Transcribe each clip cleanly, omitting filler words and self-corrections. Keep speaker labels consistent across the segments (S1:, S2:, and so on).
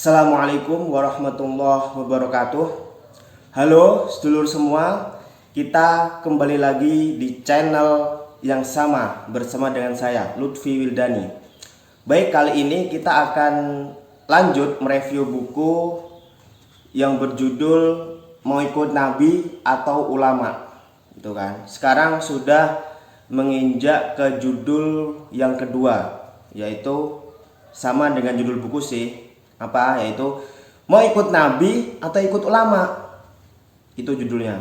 S1: Assalamualaikum warahmatullahi wabarakatuh. Halo sedulur semua, kita kembali lagi di channel yang sama bersama dengan saya Lutfi Wildani. Baik, kali ini kita akan lanjut mereview buku yang berjudul Mau Ikut Nabi atau Ulama. Itu kan. Sekarang sudah menginjak ke judul yang kedua, yaitu sama dengan judul buku sih, yaitu mau ikut nabi atau ikut ulama. Itu judulnya.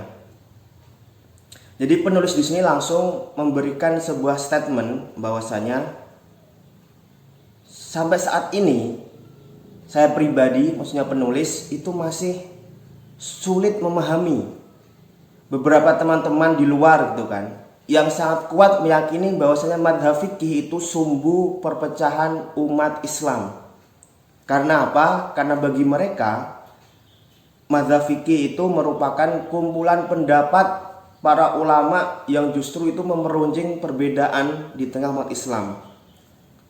S1: Jadi penulis di sini langsung memberikan sebuah statement bahwasanya sampai saat ini saya pribadi, maksudnya penulis, itu masih sulit memahami beberapa teman-teman di luar gitu kan, yang sangat kuat meyakini bahwasanya madhab fikih itu sumbu perpecahan umat Islam. Karena apa? Karena bagi mereka mazhab fikih itu merupakan kumpulan pendapat para ulama yang justru itu memeruncing perbedaan di tengah umat Islam.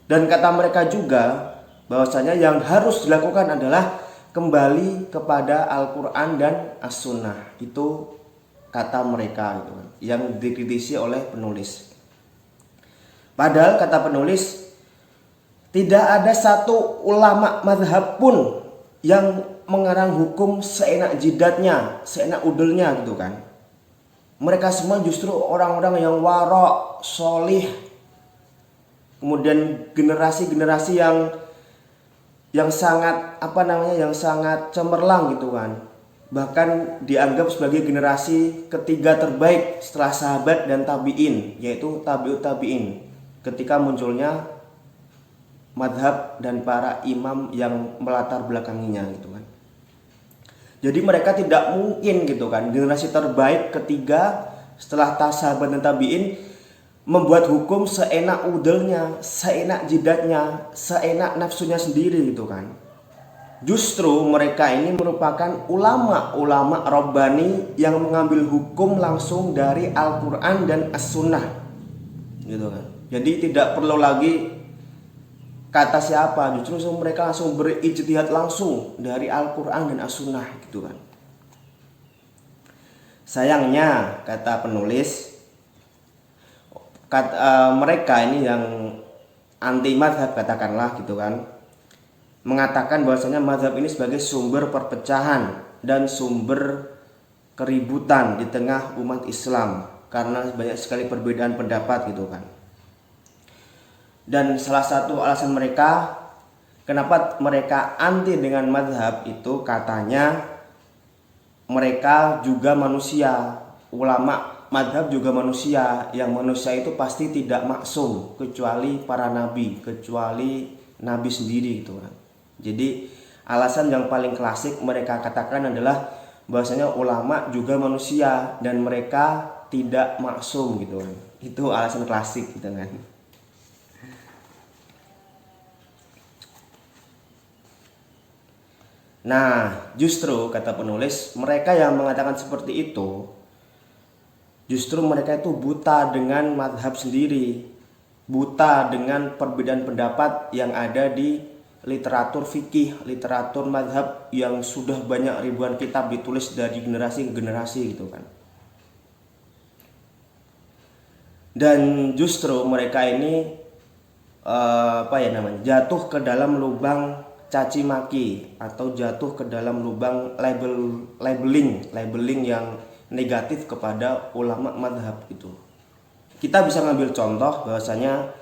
S1: Dan kata mereka juga bahwasanya yang harus dilakukan adalah kembali kepada Al-Quran dan As-Sunnah. Itu kata mereka gitu kan, yang dikritisi oleh penulis. Padahal kata penulis, tidak ada satu ulama mazhab pun yang mengarang hukum seenak jidatnya, seenak udelnya gitu kan. Mereka semua justru orang-orang yang warok, solih. Kemudian generasi-generasi yang sangat yang sangat cemerlang gitu kan. Bahkan dianggap sebagai generasi ketiga terbaik setelah sahabat dan tabi'in, yaitu tabi'ut tabi'in. Ketika munculnya madhab dan para imam yang melatar belakanginya gitu kan. Jadi mereka tidak mungkin gitu kan, generasi terbaik ketiga setelah sahabat dan tabi'in membuat hukum seenak udelnya, seenak jidatnya, seenak nafsunya sendiri gitu kan. Justru mereka ini merupakan ulama-ulama Rabbani yang mengambil hukum langsung dari Al-Quran dan As-Sunnah gitu kan. Jadi tidak perlu lagi kata siapa, justru mereka langsung berijtihad langsung dari Al-Quran dan As-Sunnah gitu kan. Sayangnya kata penulis, mereka ini yang anti madhab katakanlah gitu kan, mengatakan bahwasanya madhab ini sebagai sumber perpecahan dan sumber keributan di tengah umat Islam karena banyak sekali perbedaan pendapat gitu kan. Dan salah satu alasan mereka kenapa mereka anti dengan madhab itu, katanya mereka juga manusia, ulama madhab juga manusia, yang manusia itu pasti tidak maksum kecuali para nabi, kecuali nabi sendiri gitu kan. Jadi alasan yang paling klasik mereka katakan adalah bahwasanya ulama juga manusia dan mereka tidak maksum gitu kan. Itu alasan klasik gitu kan. Nah, justru kata penulis, mereka yang mengatakan seperti itu, justru mereka itu buta dengan madhab sendiri, buta dengan perbedaan pendapat yang ada di literatur fikih, literatur madhab yang sudah banyak ribuan kitab ditulis dari generasi ke generasi gitu kan. Dan justru mereka ini jatuh ke dalam lubang caci maki atau jatuh ke dalam lubang labeling yang negatif kepada ulama madhab itu. Kita bisa ngambil contoh bahwasanya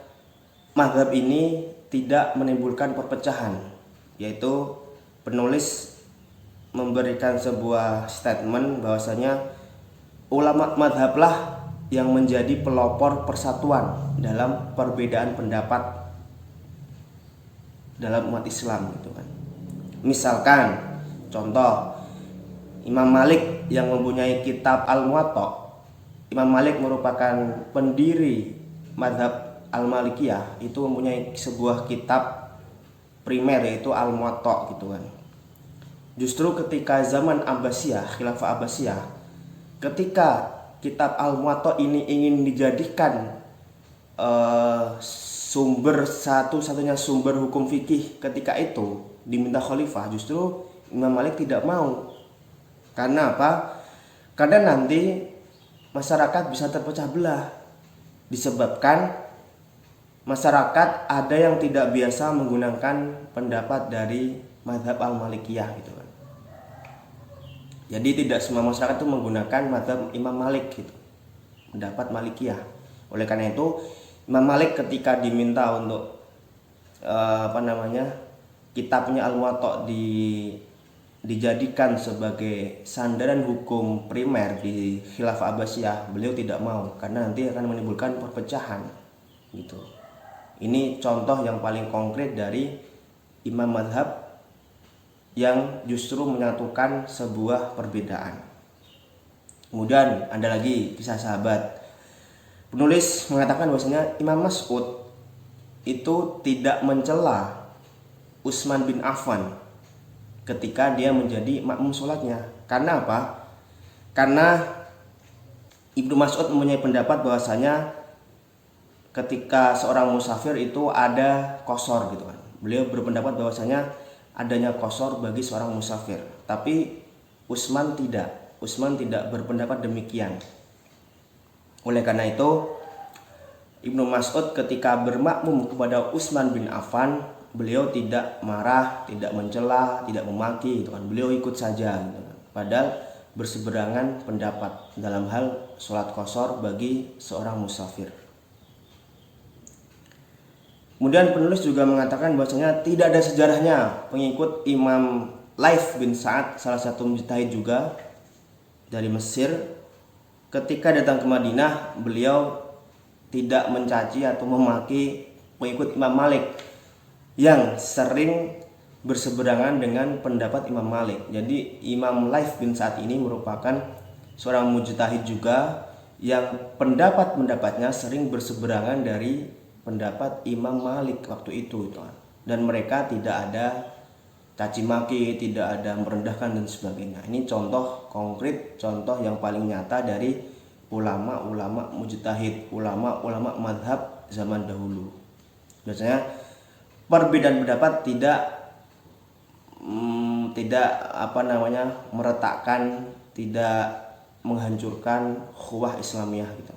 S1: madhab ini tidak menimbulkan perpecahan, yaitu penulis memberikan sebuah statement bahwasanya ulama madhablah yang menjadi pelopor persatuan dalam perbedaan pendapat dalam umat Islam gitu kan. Misalkan contoh Imam Malik yang mempunyai kitab Al-Muwatta. Imam Malik merupakan pendiri mazhab Al-Malikiyah, itu mempunyai sebuah kitab primer yaitu Al-Muwatta gitu kan. Justru ketika zaman Abbasiyah, Khilafah Abbasiyah, ketika kitab Al-Muwatta ini ingin dijadikan sumber satu-satunya sumber hukum fikih ketika itu, diminta khalifah, justru Imam Malik tidak mau. Karena apa? Karena nanti masyarakat bisa terpecah belah disebabkan masyarakat ada yang tidak biasa menggunakan pendapat dari mazhab Al-Malikiyah gitu kan. Jadi tidak semua masyarakat itu menggunakan mazhab Imam Malik gitu, pendapat Malikiyah. Oleh karena itu Imam Malik ketika diminta untuk kitabnya Al-Muwatta dijadikan sebagai sandaran hukum primer di Khilafah Abbasiyah, beliau tidak mau karena nanti akan menimbulkan perpecahan gitu. Ini contoh yang paling konkret dari imam mazhab yang justru menyatukan sebuah perbedaan. Kemudian ada lagi kisah sahabat. Penulis mengatakan bahwasanya Imam Mas'ud itu tidak mencela Utsman bin Affan ketika dia menjadi makmum sholatnya. Karena apa? Karena Ibnu Mas'ud mempunyai pendapat bahwasanya ketika seorang musafir itu ada qashar gitu kan. Beliau berpendapat bahwasanya adanya qashar bagi seorang musafir. Tapi Utsman tidak. Utsman tidak berpendapat demikian. Oleh karena itu Ibnu Mas'ud ketika bermakmum kepada Utsman bin Affan, beliau tidak marah, tidak mencela, tidak memaki gitu kan. Beliau ikut saja gitu kan. Padahal berseberangan pendapat dalam hal sholat qashar bagi seorang musafir. Kemudian penulis juga mengatakan bahwasanya tidak ada sejarahnya pengikut Imam Laits bin Sa'ad, salah satu mujtahid juga dari Mesir, ketika datang ke Madinah beliau tidak mencaci atau memaki pengikut Imam Malik yang sering berseberangan dengan pendapat Imam Malik. Jadi Imam Laits bin Sa'ad ini merupakan seorang mujtahid juga yang pendapat-pendapatnya sering berseberangan dari pendapat Imam Malik waktu itu. Dan mereka tidak ada caci maki, tidak ada merendahkan dan sebagainya. Ini contoh konkret, contoh yang paling nyata dari ulama-ulama mujtahid, ulama-ulama mazhab zaman dahulu. Biasanya perbedaan pendapat tidak meretakkan, tidak menghancurkan ukhuwah Islamiyah gitu.